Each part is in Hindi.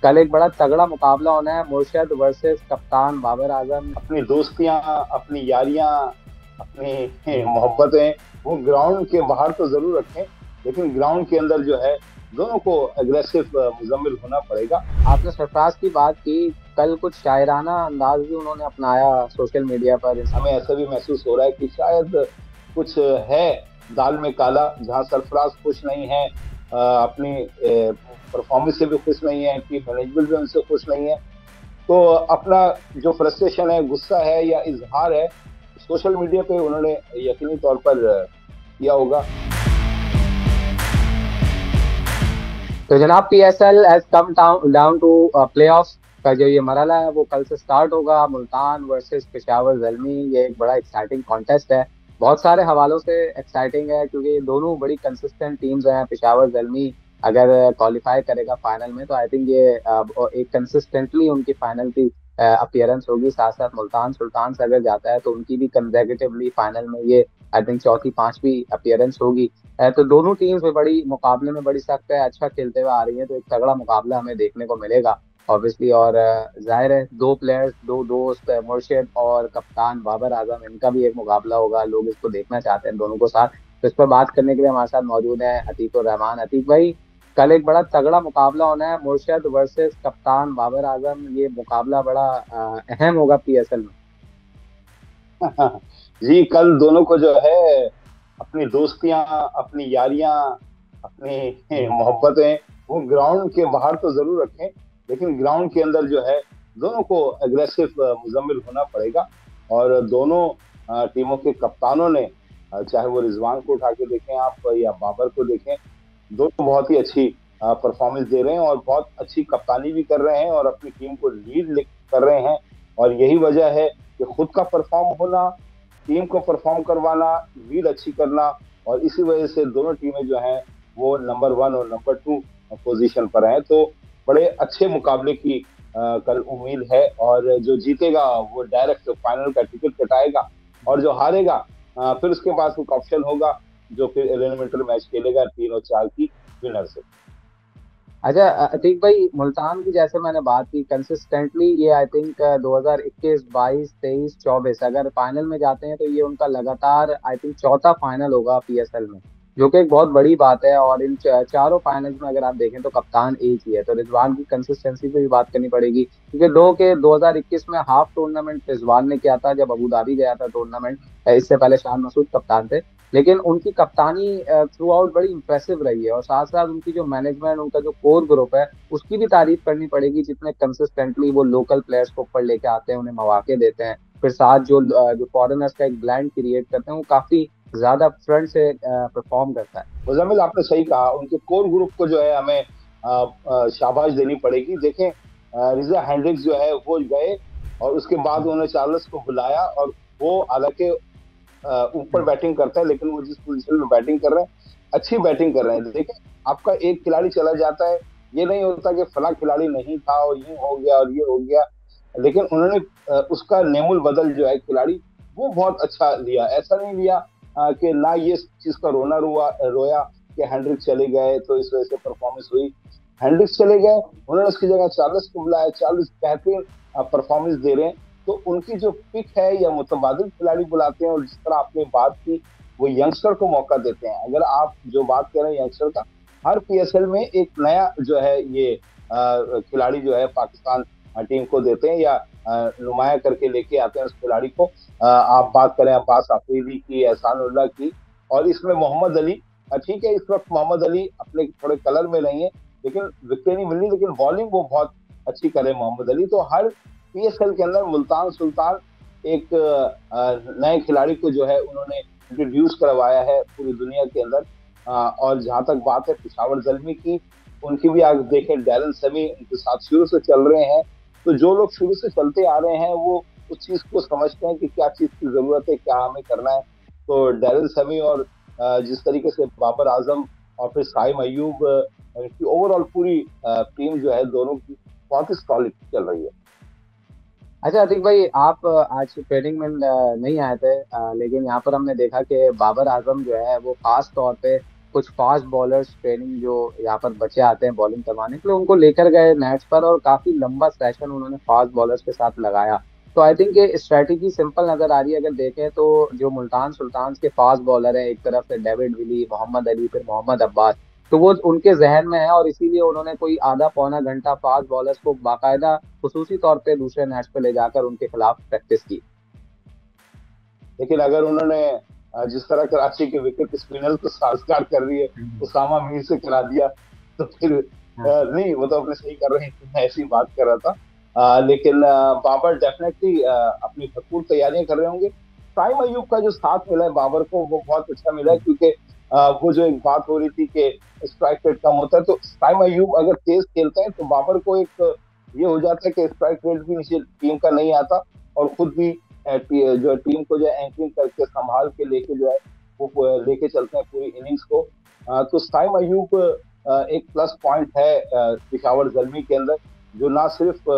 कल एक बड़ा तगड़ा मुकाबला होना है, मुर्शद वर्सेस कप्तान बाबर आजम। अपनी दोस्तियां, अपनी यारियां, अपनी मोहब्बतें वो ग्राउंड के बाहर तो जरूर रखें, लेकिन ग्राउंड के अंदर जो है दोनों को अग्रेसिव मुजम्मिल होना पड़ेगा। आपने सरफराज की बात की, कल कुछ शायराना अंदाज भी उन्होंने अपनाया सोशल मीडिया पर। हमें ऐसा भी महसूस हो रहा है कि शायद कुछ है दाल में काला, जहां सरफराज खुश नहीं है, अपनी परफॉर्मेंस से भी खुश नहीं है, टीम मैनेजमेंट भी उनसे खुश नहीं है। तो अपना जो फ्रस्ट्रेशन है, गुस्सा है या इजहार है, सोशल मीडिया पे उन्होंने यकीनी तौर पर किया होगा। तो जनाब, PSL has come down to playoffs का जो ये मरहला है वो कल से स्टार्ट होगा। मुल्तान वर्सेस पेशावर जल्मी, ये एक बड़ा एक्साइटिंग कॉन्टेस्ट है। बहुत सारे हवालों से एक्साइटिंग है क्योंकि ये दोनों बड़ी कंसिस्टेंट टीम्स हैं। पेशावर जल्मी अगर क्वालिफाई करेगा फाइनल में तो आई थिंक ये एक कंसिस्टेंटली उनकी फाइनल की अपीयरेंस होगी। साथ साथ मुल्तान सुल्तान से अगर जाता है तो उनकी भी कंसेक्यूटिवली फाइनल में ये आई थिंक चौथी पांचवी अपीयरेंस होगी। तो दोनों टीम्स में बड़ी मुकाबले में बड़ी सख्त है, अच्छा खेलते हुए आ रही है, तो एक तगड़ा मुकाबला हमें देखने को मिलेगा ऑब्वियसली। और जाहिर है दो प्लेयर्स, दो दोस्त, मुर्शिद और कप्तान बाबर आजम, इनका भी एक मुकाबला होगा। लोग इसको देखना चाहते हैं दोनों को साथ। तो इस पर बात करने के लिए हमारे साथ मौजूद है अतीक उर रहमान। अतीक भाई, कल एक बड़ा तगड़ा मुकाबला होना है, मुर्शिद वर्सेस कप्तान बाबर आजम। ये मुकाबला बड़ा अहम होगा पीएसएल में। जी, कल दोनों को जो है अपनी दोस्तियां, अपनी यारियां, अपनी मोहब्बतें वो ग्राउंड के बाहर तो जरूर रखें, लेकिन ग्राउंड के अंदर जो है दोनों को अग्रेसिव मुजम्मिल होना पड़ेगा। और दोनों टीमों के कप्तानों ने, चाहे वो रिजवान को उठा के देखें आप या बाबर को देखें, दोनों बहुत ही अच्छी परफॉर्मेंस दे रहे हैं और बहुत अच्छी कप्तानी भी कर रहे हैं और अपनी टीम को लीड कर रहे हैं। और यही वजह है कि खुद का परफॉर्म होना, टीम को परफॉर्म करवाना, लीड अच्छी करना, और इसी वजह से दोनों टीमें जो हैं वो नंबर 1 और नंबर 2 पोजीशन पर हैं। तो बड़े अच्छे मुकाबले की कल उम्मीद है, और जो जीतेगा वो डायरेक्ट फाइनल का टिकट कटाएगा, और जो हारेगा फिर उसके पास एक ऑप्शन होगा जो फिर एलिमिनेटर मैच खेलेगा 3 और 4 की विनर से। अच्छा अतीक भाई, मुल्तान की जैसे मैंने बात की कंसिस्टेंटली, ये आई थिंक 2021, 22, 23, 24 अगर फाइनल में जाते हैं तो ये उनका लगातार आई थिंक चौथा फाइनल होगा पीएसएल में, जो कि एक बहुत बड़ी बात है। और इन चारों फाइनल्स में अगर आप देखें तो कप्तान एक ही है। तो रिजवान की कंसिस्टेंसी पे भी बात करनी पड़ेगी क्योंकि 2021 में हाफ टूर्नामेंट रिजवान ने किया था जब अबू धाबी गया था टूर्नामेंट। इससे पहले शान मसूद कप्तान थे, लेकिन उनकी कप्तानी थ्रू आउट बड़ी इंप्रेसिव रही है। और साथ साथ उनकी जो मैनेजमेंट, उनका जो कोर ग्रुप है, उसकी भी तारीफ करनी पड़ेगी, जितने कंसिस्टेंटली वो लोकल प्लेयर्स को ऊपर लेके आते हैं, उन्हें मौके देते हैं। फिर साथ जो फॉरेनर्स का एक ब्लैंड क्रिएट करते हैं, वो काफी ज्यादा फ्रंट से परफॉर्म करता है। मुजम्मिल, आपने सही कहा, उनके कोर ग्रुप को जो है हमें शाबाश देनी पड़ेगी। देखें, रिजा हैंड्रिक्स जो है वो गए और उसके बाद उन्होंने चार्ल्स को बुलाया, और वो हालांकि ऊपर बैटिंग करता है, लेकिन वो जिस पोजीशन में बैटिंग कर रहे हैं अच्छी बैटिंग कर रहे हैं। देखिए, आपका एक खिलाड़ी चला जाता है, ये नहीं होता कि फला खिलाड़ी नहीं था और ये हो गया और ये हो गया, लेकिन उन्होंने उसका नेमुल बदल जो है खिलाड़ी वो बहुत अच्छा लिया। ऐसा नहीं लिया कि ना ये चीज का रोया कि हैंड्रिक्स चले गए तो इस वजह से परफॉर्मेंस हुई। हैंड्रिक्स चले गए, उन्होंने उसकी जगह चार्ल्स को बुलाया, चार्ल्स बेहतरीन परफॉर्मेंस दे रहे हैं। तो उनकी जो पिक है या मुतबादिल खिलाड़ी बुलाते हैं, और जिस तरह आपने बात की, वो यंगस्टर को मौका देते हैं। अगर आप जो बात कर रहे हैं यंगस्टर का, हर पीएसएल में एक नया जो है ये खिलाड़ी जो है पाकिस्तान टीम को देते हैं या नुमाया करके लेके आते हैं उस खिलाड़ी को। आप बात करें अब्बास आफरीदी की, एहसानुल्लाह की, और इसमें मोहम्मद अली। ठीक है, इस वक्त मोहम्मद अली अपने थोड़े कलर में नहीं है, लेकिन विकेट नहीं मिल रही, लेकिन बॉलिंग वो बहुत अच्छी करे मोहम्मद अली। तो हर पीएसएल के अंदर मुल्तान सुल्तान एक नए खिलाड़ी को जो है उन्होंने इंट्रोड्यूस करवाया है पूरी दुनिया के अंदर। और जहां तक बात है पिशावर जल्मी की, उनकी भी आप देखें, डैरन समी उनके साथ शुरू से चल रहे हैं। तो जो लोग शुरू से चलते आ रहे हैं वो उस चीज को समझते हैं कि क्या चीज की जरूरत है, क्या हमें करना है। तो डैरन समी और जिस तरीके से बाबर आजम और फिर साइम अयूब की ओवरऑल पूरी टीम जो है दोनों की बहुत ही सॉलिड चल रही है। अच्छा अतीक भाई, आप आज ट्रेनिंग में नहीं आए थे, लेकिन यहाँ पर हमने देखा कि बाबर आजम जो है वो खास तौर पे कुछ फास्ट बॉलर्स ट्रेनिंग जो यहाँ पर बच्चे आते हैं बॉलिंग करवाने के लिए, उनको लेकर गए नेट्स पर और काफी लंबा सेशन उन्होंने फास्ट बॉलर्स के साथ लगाया। तो आई थिंक ये स्ट्रेटेजी सिंपल नजर आ रही है। अगर देखें तो जो मुल्तान सुल्तान के फास्ट बॉलर हैं, एक तरफ से डेविड विली, मोहम्मद अली, फिर मोहम्मद अब्बास, तो वो उनके जहन में है और इसीलिए उन्होंने कोई आधा पौना घंटा फास्ट बॉलर्स को बाकायदा खुसूसी तौर पे दूसरे नेट्स पे ले जाकर उनके खिलाफ प्रैक्टिस की। लेकिन अगर उन्होंने जिस तरह कराची के विकेट स्पिनर को संस्कार कर रही है, उसामा मीर से करा दिया, तो फिर हाँ। नहीं, वो तो अपने सही कर रहे हैं, मैं ऐसी बात कर रहा था। लेकिन बाबर डेफिनेटली अपनी भरपूर तैयारियां कर रहे होंगे। साइम अयूब का जो साथ मिला है बाबर को, वो बहुत अच्छा मिला है, क्योंकि वो जो एक बात हो रही थी कि स्ट्राइक रेट कम होता है, तो साइम अयूब अगर तेज खेलते हैं तो बाबर को एक ये हो जाता है कि स्ट्राइक रेट भी नीचे टीम का नहीं आता, और खुद भी जो टीम को जो एंकरिंग करके संभाल के लेके जो है वो लेके चलते हैं पूरी इनिंग्स को। तो साइम अयूब एक प्लस पॉइंट है पिशावर जल्मी के अंदर, जो ना सिर्फ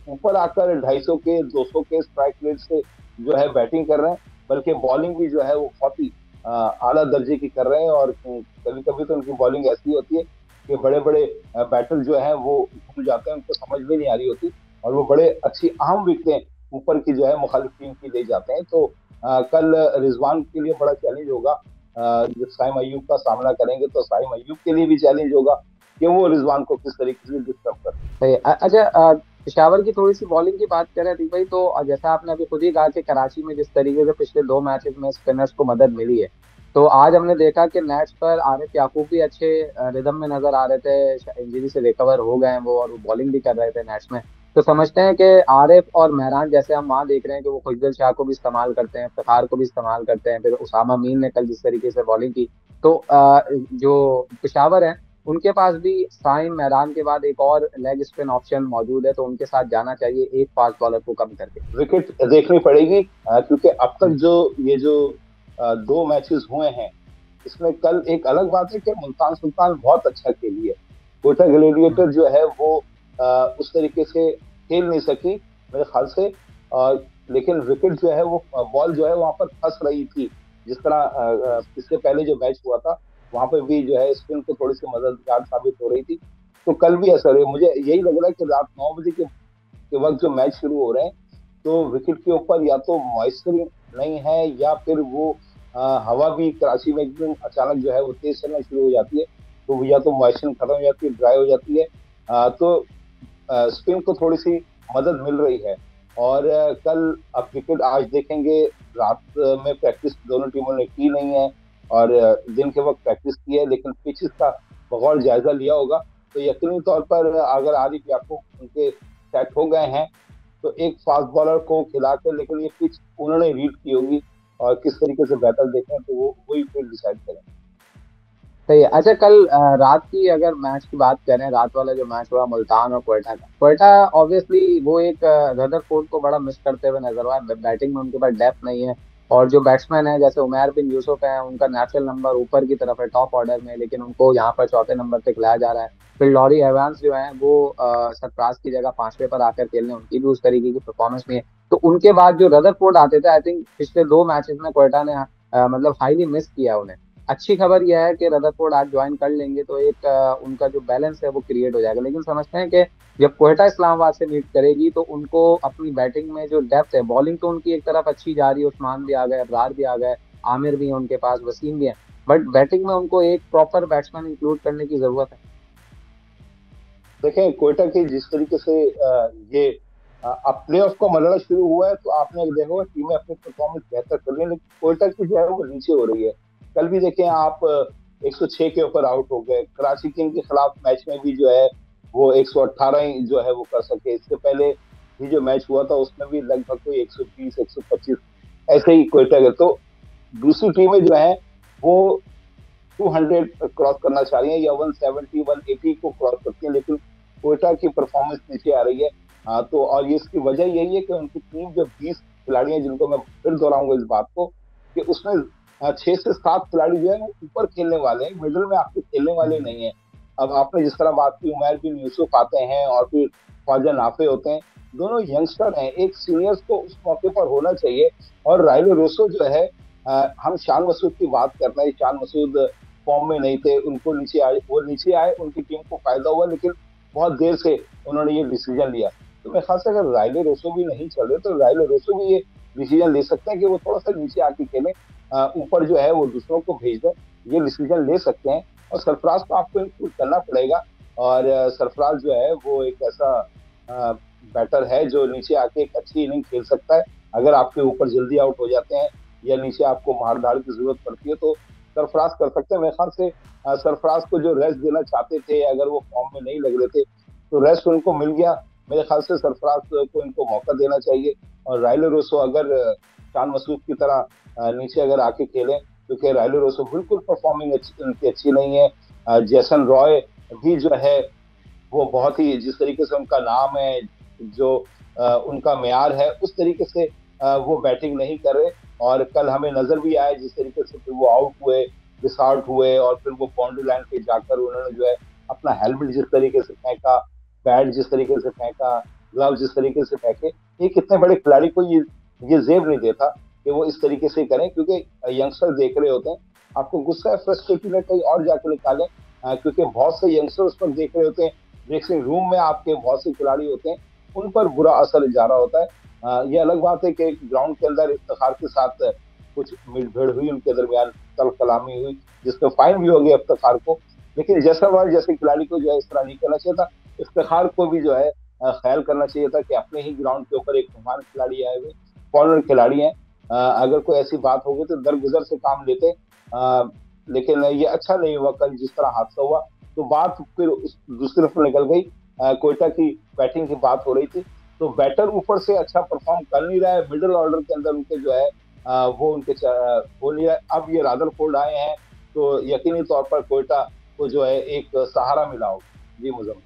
ऊपर आकर 250 के 200 के स्ट्राइक रेट से जो है बैटिंग कर रहे हैं, बल्कि बॉलिंग भी जो है वो बहुत ही आला दर्जे की कर रहे हैं। और कभी कभी तो उनकी बॉलिंग ऐसी होती है कि बड़े बड़े बैटर जो है वो भूल जाते हैं, उनको समझ में नहीं आ रही होती, और वो बड़े अच्छी अहम विकेटें ऊपर की जो है मुखालिफ टीम की ले जाते हैं। तो कल रिजवान के लिए बड़ा चैलेंज होगा। जब साइम अयूब का सामना करेंगे तो साइम अयूब के लिए भी चैलेंज होगा कि वो रिजवान को किस तरीके से डिस्टर्ब कर। सही अच्छा, पेशावर की थोड़ी सी बॉलिंग की बात करें थी भाई, तो जैसा आपने अभी खुद ही कहा कि कराची में जिस तरीके से पिछले 2 मैचेस में स्पिनर्स को मदद मिली है, तो आज हमने देखा कि नेट्स पर आरिफ याकूब भी अच्छे रिदम में नजर आ रहे थे, इंजरी से रिकवर हो गए हैं वो, और वो बॉलिंग भी कर रहे थे नेट्स में। तो समझते हैं कि आरिफ और मेहरान जैसे हम वहां देख रहे हैं कि वो खुशदिल शाह को भी इस्तेमाल करते हैं, इफ्तिखार को भी इस्तेमाल करते हैं, फिर उसामा मीर ने कल जिस तरीके से बॉलिंग की, तो जो पेशावर है उनके पास भी साइम मेहरान के बाद एक और लेग स्पिन ऑप्शन मौजूद है, तो उनके साथ जाना चाहिए एक फास्ट बॉलर को कम करके। विकेट देखनी पड़ेगी, क्योंकि अब तक जो ये जो 2 मैचेस हुए हैं, इसमें कल एक अलग बात है कि मुल्तान सुल्तान बहुत अच्छा खेली है। कोटा ग्लेडिएटर जो है वो उस तरीके से खेल नहीं सकी मेरे ख्याल से, लेकिन विकेट जो है वो बॉल जो है वहां पर फंस रही थी। जिस तरह इससे पहले जो मैच हुआ था वहां पर भी जो है स्पिन को थोड़ी सी मददगार साबित हो रही थी, तो कल भी ऐसा रहे। मुझे यही लग रहा है कि रात 9 बजे के वक्त जो मैच शुरू हो रहे हैं, तो विकेट के ऊपर या तो मॉइस्चर नहीं है, या फिर वो हवा भी कराची में एकदम अचानक जो है वो तेज चलना शुरू हो जाती है, तो या तो मॉइस्चर खत्म हो जाती है, ड्राई हो जाती है। तो स्पिन को थोड़ी सी मदद मिल रही है। और कल अब विकेट आज देखेंगे, रात में प्रैक्टिस दोनों टीमों ने की नहीं है, और दिन के वक्त प्रैक्टिस की है, लेकिन पिचेस का बगौर जायजा लिया होगा। तो यकीनी तौर पर अगर आरिफ याकूब उनके सेट हो गए हैं, तो एक फास्ट बॉलर को खिला कर, लेकिन ये पिच उन्होंने रीड की होगी, और किस तरीके से बेहतर देखें तो वो वही फिर डिसाइड करें। सही है। अच्छा, कल रात की अगर मैच की बात करें, रात वाला जो मैच हुआ मुल्तान और क्वेटा का, क्वेटा ऑब्वियसली वो एक रदरफोर्ड को बड़ा मिस करते हुए नजर आया, बैटिंग में उनके पास डेप्थ नहीं है, और जो बैट्समैन है जैसे उमैर बिन यूसुफ है, उनका नेचुरल नंबर ऊपर की तरफ है टॉप ऑर्डर में, लेकिन उनको यहाँ पर चौथे नंबर पे खिलाया जा रहा है। फिर लॉरी एवांस जो है वो सरफराज की जगह 5वें पर आकर खेलने, उनकी भी उस तरीके की परफॉर्मेंस नहीं है। तो उनके बाद जो रदरफोर्ड आते थे, आई थिंक पिछले 2 मैचेस में क्वेटा ने मतलब हाईली मिस किया उन्हें। अच्छी खबर यह है कि रदरफोर्ड आज ज्वाइन कर लेंगे तो एक उनका जो बैलेंस है वो क्रिएट हो जाएगा, लेकिन समझते हैं कि जब क्वेटा इस्लामाबाद से मीट करेगी तो उनको अपनी बैटिंग में जो डेप्थ है, बॉलिंग तो उनकी एक तरफ अच्छी जा रही है, उस्मान भी आ गए, अबरार भी आ गए, आमिर भी है उनके पास, वसीम भी है, बट बैटिंग में उनको एक प्रॉपर बैट्समैन इंक्लूड करने की जरूरत है। देखें कोयटा की जिस तरीके से ये अब प्ले ऑफ का मरना शुरू हुआ है, तो आपने देखा होगा टीमें अपनी परफॉर्मेंस बेहतर कर रही है, लेकिन कोयटा की जो है वो नीचे हो रही है। कल भी देखें आप 106 के ऊपर आउट हो गए। कराची किंग के खिलाफ मैच में भी जो है वो 118 ही जो है वो कर सके। इससे पहले भी जो मैच हुआ था उसमें भी लगभग कोई 120 125 ऐसे ही कोयटा के। तो दूसरी टीमें जो है वो 200 क्रॉस करना चाह रही है, या 170 180 को क्रॉस करती है, लेकिन कोयटा की परफॉर्मेंस नीचे आ रही है। तो और ये इसकी वजह यही है कि उनकी टीम जो 20 खिलाड़ी हैं, जिनको मैं फिर दोहराऊंगा इस बात को, कि उसमें 6 से 7 खिलाड़ी जो है वो ऊपर खेलने वाले हैं, मिडिल में आपके खेलने वाले नहीं है। अब आपने जिस तरह बात की, उमैर बिन यूसुफ आते हैं और फिर ख्वाजा नाफे होते हैं, दोनों यंगस्टर हैं, एक सीनियर्स को उस मौके पर होना चाहिए। और राइलो रोसो जो है, हम शान मसूद की बात कर रहे हैं, शान मसूद फॉर्म में नहीं थे, उनको नीचे आए, वो नीचे आए, उनकी टीम को फायदा हुआ, लेकिन बहुत देर से उन्होंने ये डिसीजन लिया। तो मेरे ख्याल से अगर राइले रोसो भी नहीं चल रहे तो राइले रोसो भी ये डिसीजन ले सकते हैं कि वो थोड़ा सा नीचे आके खेलें, ऊपर जो है वो दूसरों को भेज दें, ये डिसीजन ले सकते हैं। और सरफराज को आपको इंक्लूड करना पड़ेगा। और सरफराज जो है वो एक ऐसा बैटर है जो नीचे आके एक अच्छी इनिंग खेल सकता है। अगर आपके ऊपर जल्दी आउट हो जाते हैं या नीचे आपको मार धाड़ की जरूरत पड़ती है तो सरफराज कर सकते हैं। मेरे ख्याल से सरफराज को जो रेस्ट देना चाहते थे, अगर वो फॉर्म में नहीं लग रहे थे तो रेस्ट उनको मिल गया। मेरे ख्याल से सरफराज को इनको मौका देना चाहिए। और राइले रोसो अगर शान मसूद की तरह नीचे अगर आके खेलें, क्योंकि राइले रोसो बिल्कुल परफॉर्मिंग उनकी अच्छी नहीं है। जेसन रॉय भी जो है वो बहुत ही, जिस तरीके से उनका नाम है, जो उनका म्यार है, उस तरीके से वो बैटिंग नहीं कर रहे। और कल हमें नजर भी आया जिस तरीके से फिर वो आउट हुए, डिसआउट हुए, और फिर वो बाउंड्री लाइन पे जाकर उन्होंने जो है अपना हेलमेट जिस तरीके से फेंका, बैट जिस तरीके से फेंका, ग्लव जिस तरीके से फेंके, ये कितने बड़े खिलाड़ी को ये जेब नहीं देता कि वो इस तरीके से करें, क्योंकि यंगस्टर देख रहे होते हैं। आपको गुस्सा है, फ्रस्ट्रेशन है, कहीं और जाकर निकालें, क्योंकि बहुत से यंगस्टर उस पर देख रहे होते हैं। ड्रेसिंग रूम में आपके बहुत से खिलाड़ी होते हैं, उन पर बुरा असर जा रहा होता है। ये अलग बात है कि ग्राउंड के अंदर इफ्तिखार के साथ कुछ मुठभेड़ हुई, उनके दरमियान कल कलामी हुई, जिसमें फाइन भी हो गया इफ्तिखार को। लेकिन जैसलमेर जैसे खिलाड़ी को जो है इस तरह नहीं करना चाहिए था। इफ्तिखार को भी जो है ख्याल करना चाहिए था कि अपने ही ग्राउंड के ऊपर एक महान खिलाड़ी आए हुए, फॉरन खिलाड़ी हैं, अगर कोई ऐसी बात होगी तो दरगुजर से काम लेते। लेकिन ये अच्छा नहीं हुआ कल जिस तरह हादसा हुआ। तो बात फिर दूसरी तरफ निकल गई, कोयटा की बैटिंग की बात हो रही थी। तो बैटर ऊपर से अच्छा परफॉर्म कर नहीं रहा है, मिडिल ऑर्डर के अंदर उनके जो है वो उनके हो नहीं रहा है। अब ये रादरफोर्ड आए हैं तो यकीनी तौर पर कोयटा को जो है एक सहारा मिला हो। जी मुजम्मिल।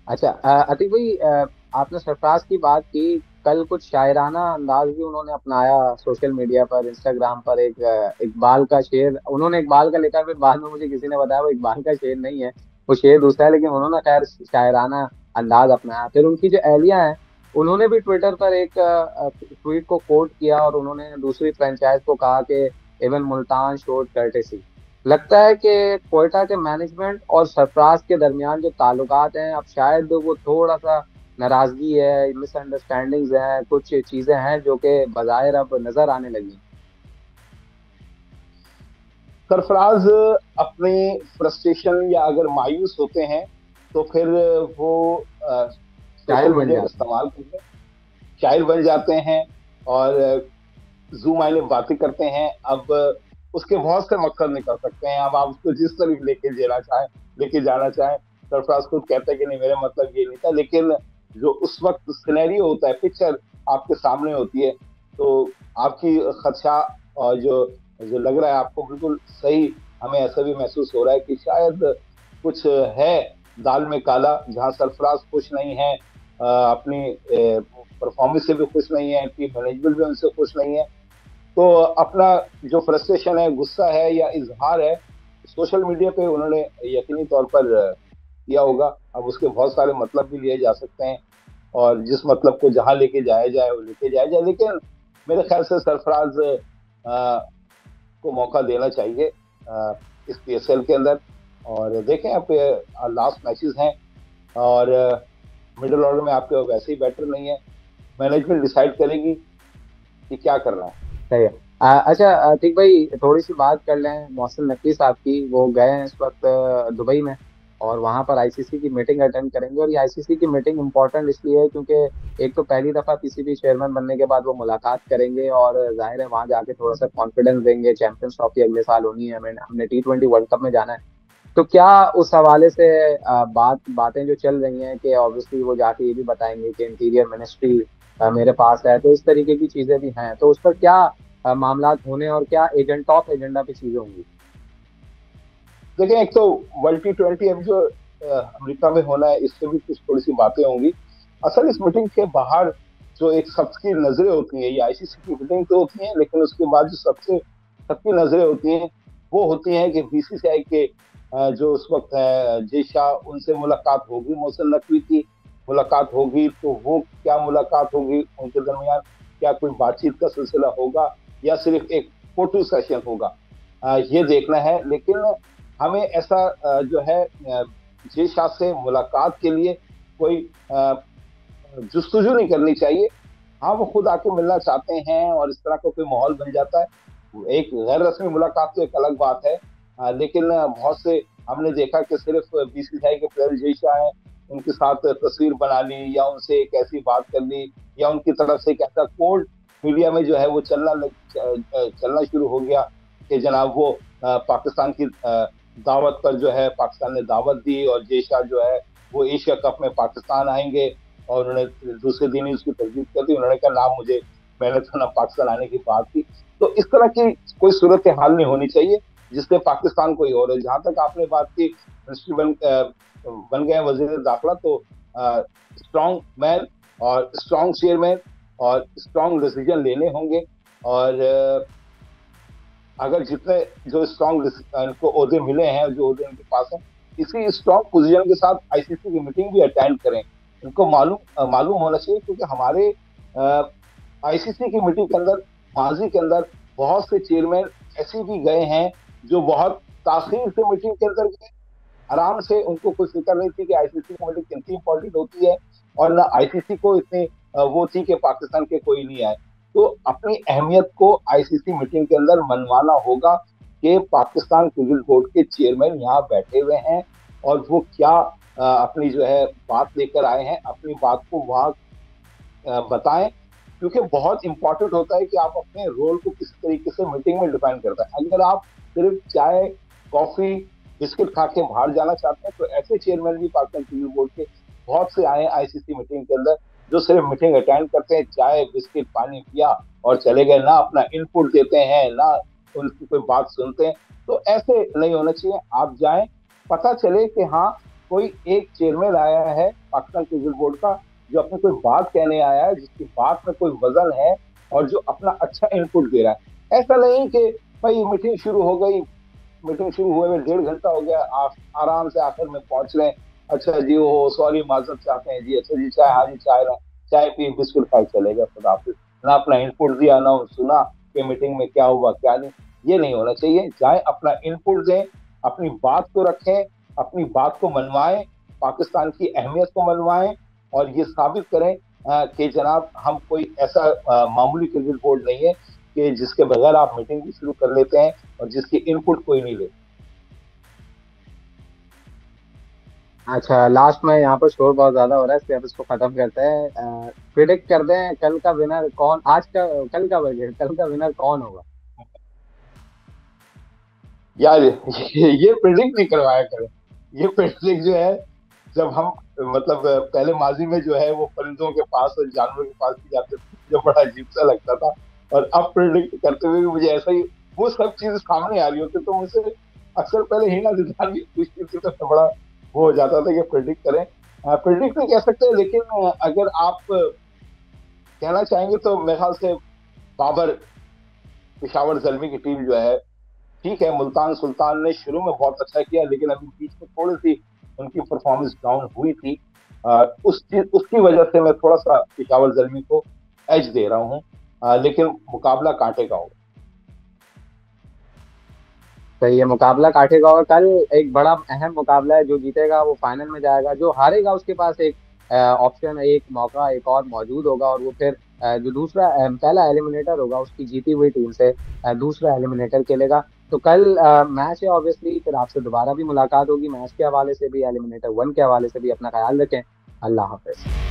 अच्छा, अतीक भाई, आपने सरफराज की बात की। कल कुछ शायराना अंदाज भी उन्होंने अपनाया सोशल मीडिया पर, इंस्टाग्राम पर। एक इकबाल का शेर उन्होंने इकबाल का लिखा, फिर बाद में मुझे किसी ने बताया वो इकबाल का शेर नहीं है, वो शेर दूसरा है, लेकिन उन्होंने खैर शायराना अंदाज अपनाया। फिर उनकी जो एहलिया है, उन्होंने भी ट्विटर पर एक ट्वीट को कोट किया और उन्होंने दूसरी फ्रेंचाइज को कहा कि इवन मुल्तान शोड कर्टेसी। लगता है कि क्वेटा के मैनेजमेंट और सरफराज के दरमियान जो ताल्लुकात हैं, अब शायद वो थोड़ा सा नाराजगी है, मिसअंडरस्टैंडिंग्स हैं, कुछ चीजें हैं जो कि बज़ाहिर अब नजर आने लगी। सरफराज अपने फ्रस्ट्रेशन या अगर मायूस होते हैं तो फिर वो शायर सोशल बन मीडिया का जाते हैं। इस्तेमाल करके शायर बन जाते हैं और जूम आने बातें करते हैं। अब उसके बहुत से मकसद निकल सकते हैं। अब आप उसको जिस तरफ लेके जाना चाहें, लेके जाना चाहें। सरफराज खुद कहते हैं कि नहीं, मेरा मतलब ये नहीं था, लेकिन जो उस वक्त सिनेरियो होता है, पिक्चर आपके सामने होती है, तो आपकी खदशा और जो जो लग रहा है आपको बिल्कुल सही, हमें ऐसा भी महसूस हो रहा है कि शायद कुछ है दाल में काला, जहां सरफराज खुश नहीं है, अपनी परफॉर्मेंस से भी खुश नहीं है, टीम मैनेजमेंट भी उनसे खुश नहीं है। तो अपना जो फ्रस्ट्रेशन है, गुस्सा है या इजहार है, सोशल मीडिया पे उन्होंने यकीनी तौर पर किया होगा। अब उसके बहुत सारे मतलब भी लिए जा सकते हैं और जिस मतलब को जहां लेके जाया जाए वो लेके जाया जाए, लेकिन मेरे ख्याल से सरफराज को मौका देना चाहिए इस पीएसएल के अंदर। और देखें, आप लास्ट मैचेस हैं और मिडिल ऑर्डर में आपके वैसे ही बैटर नहीं है। मैनेजमेंट डिसाइड करेगी कि क्या करना है। सही है। अच्छा, ठीक भाई, थोड़ी सी बात कर लें मोहसिन नकवी साहब की। वो गए हैं इस वक्त दुबई में, और वहाँ पर आईसीसी की मीटिंग अटेंड करेंगे। और ये आईसीसी की मीटिंग इम्पोर्टेंट इसलिए है क्योंकि एक तो पहली दफ़ा पीसीबी चेयरमैन बनने के बाद वो मुलाकात करेंगे, और जाहिर है वहाँ जाके थोड़ा सा कॉन्फिडेंस देंगे। चैंपियंस ट्रॉफी अगले साल होनी है, हमें हमने T20 वर्ल्ड कप में जाना है। तो क्या उस हवाले से बातें जो चल रही हैं कि ऑब्वियसली वो जाके ये भी बताएंगे कि इंटीरियर मिनिस्ट्री मेरे पास है, तो इस तरीके की चीजें भी हैं। तो उस पर क्या मामलात होने और क्या एजेंट टॉप एजेंडा पे चीजें होंगी? देखिए, एक तो वर्ल्ड T20 अभी जो अमेरिका में होना है, इससे भी कुछ थोड़ी सी बातें होंगी। असल इस मीटिंग के बाहर जो एक सबकी नजरें होती हैं, ये आईसीसी की मीटिंग तो होती है, लेकिन उसके बाद जो सबकी नजरें होती हैं वो होती हैं कि बीसीसीआई के जो उस वक्त है जय शाह, उनसे मुलाकात होगी, मोहसिन नकवी की मुलाकात होगी। तो वो क्या मुलाकात होगी उनके दरमियान, क्या कोई बातचीत का सिलसिला होगा या सिर्फ एक फोटो सेशन होगा? ये देखना है। लेकिन हमें ऐसा जो है जे शाह से मुलाकात के लिए कोई जुस्तजू नहीं करनी चाहिए। हाँ, वो खुद आके मिलना चाहते हैं और इस तरह का कोई माहौल बन जाता है, एक गैर रस्मी मुलाकात तो एक अलग बात है। लेकिन बहुत से हमने देखा कि सिर्फ बीसीसीआई के प्लेयर जय शाह हैं, उनके साथ तस्वीर बना ली या उनसे एक ऐसी बात कर ली या उनकी तरफ से एक ऐसा कोड मीडिया में जो है वो चलना शुरू हो गया कि जनाब वो पाकिस्तान की दावत पर जो है पाकिस्तान ने दावत दी और जय शाह जो है वो एशिया कप में पाकिस्तान आएंगे। और उन्होंने दूसरे दिन ही उसकी तस्दीक कर दी। उन्होंने कहा ना मुझे, मैंने तो ना पाकिस्तान आने की बात की। तो इस तरह की कोई सूरत हाल नहीं होनी चाहिए जिससे पाकिस्तान कोई और है। जहां तक आपने बात की मिनिस्ट्री बन गए वजीर दाखिला, तो स्ट्रॉन्ग मैन और स्ट्रॉन्ग चेयरमैन और स्ट्रॉन्ग डिसीजन लेने होंगे। और अगर जितने जो स्ट्रॉन्ग इनको ओहदे मिले हैं, जो ओहदे इनके पास है, इसी स्ट्रॉन्ग पोजीशन के साथ आईसीसी की मीटिंग भी अटेंड करें। इनको मालूम होना चाहिए, क्योंकि हमारे आईसीसी की मीटिंग के अंदर माजी के अंदर बहुत से चेयरमैन ऐसे भी गए हैं जो बहुत ताखीर से मीटिंग के अंदर गए। आराम से, उनको कोई फिक्र नहीं थी कि आईसीसी की मीटिंग कितनी इंपॉर्टेंट होती है, और ना आईसीसी को इतनी वो थी कि पाकिस्तान के कोई नहीं आए। तो अपनी अहमियत को आईसीसी मीटिंग के अंदर मनवाना होगा कि पाकिस्तान क्रिकेट बोर्ड के चेयरमैन यहाँ बैठे हुए हैं और वो क्या अपनी जो है बात लेकर आए हैं, अपनी बात को वहाँ बताएं। क्योंकि बहुत इंपॉर्टेंट होता है कि आप अपने रोल को किस तरीके से मीटिंग में डिफाइन करते हैं। अगर आप सिर्फ चाय, कॉफी, बिस्किट खा के बाहर जाना चाहते हैं, तो ऐसे चेयरमैन भी पाकिस्तान क्रिकेट बोर्ड के बहुत से आए आईसीसी मीटिंग के अंदर, जो सिर्फ मीटिंग अटेंड करते हैं, चाय, बिस्किट, पानी पिया और चले गए, ना अपना इनपुट देते हैं, ना उनकी कोई बात सुनते हैं। तो ऐसे नहीं होना चाहिए। आप जाएं, पता चले कि हाँ, कोई एक चेयरमैन आया है पाकिस्तान क्रिकेट बोर्ड का जो अपनी कोई बात कहने आया है, जिसकी बात में कोई वजन है और जो अपना अच्छा इनपुट दे रहा है। ऐसा नहीं कि भाई मीटिंग शुरू हो गई, मीटिंग शुरू हुए में 1.5 घंटा हो गया, आप आराम से आखिर में पहुंच रहे हैं, अच्छा जी वो सॉरी माजरत चाहते हैं जी, अच्छा जी चाय, हाँ जी चाय ना, चाय पी, बिस्कुट खाए चले गए, खुदा हाफिज। ना अपना इनपुट दिया, ना सुना कि मीटिंग में क्या हुआ क्या नहीं। ये नहीं होना चाहिए। जाए अपना इनपुट दें, अपनी बात को रखें, अपनी बात को मनवाएं, पाकिस्तान की अहमियत को मनवाएं और ये साबित करें कि जनाब हम कोई ऐसा मामूली क्रिकेट बोर्ड नहीं है कि जिसके बगैर आप मीटिंग भी शुरू कर लेते हैं और जिसकी इनपुट कोई नहीं लेता। अच्छा, लास्ट में यहाँ पर शोर बहुत ज्यादा हो रहा है, इसलिए अब इसको खत्म करते हैं। प्रिडिक्ट करते हैं कल का विनर कौन, आज का, कल का विनर कौन होगा। यार ये प्रिडिक्ट नहीं करवाया करें। ये प्रिडिक्ट जो है, जब हम मतलब पहले माजी में जो है वो परिंदों के पास और जानवरों के पास भी जाते थे, जो बड़ा अजीब सा लगता था। और अब प्रिडिक्ट करते हुए भी मुझे ऐसा ही वो सब चीजें सामने आ रही होती, तो मुझसे अक्सर पहले हिना जितान भी पूछती थी, तो बड़ा वो हो जाता था कि प्रिडिक्ट करें। प्रिडिक्ट नहीं कह सकते, लेकिन अगर आप कहना चाहेंगे तो मेरे ख्याल से बाबर, पेशावर जलमी की टीम जो है, ठीक है, मुल्तान सुल्तान ने शुरू में बहुत अच्छा किया, लेकिन अभी बीच में थोड़ी सी उनकी परफॉर्मेंस डाउन हुई थी। उसकी वजह से मैं थोड़ा सा पेशावर जलमी को एज दे रहा हूँ। लेकिन मुकाबला कांटे का होगा। तो ये मुकाबला काटेगा, और कल एक बड़ा अहम मुकाबला है, जो जीतेगा वो फाइनल में जाएगा, जो हारेगा उसके पास एक ऑप्शन, एक मौका एक और मौजूद होगा, और वो फिर जो दूसरा पहला एलिमिनेटर होगा उसकी जीती हुई टीम से दूसरा एलिमिनेटर खेलेगा। तो कल मैच है ऑब्वियसली, फिर आपसे दोबारा भी मुलाकात होगी, मैच के हवाले से भी, एलिमिनेटर 1 के हवाले से भी। अपना ख्याल रखें। अल्लाह हाफिज।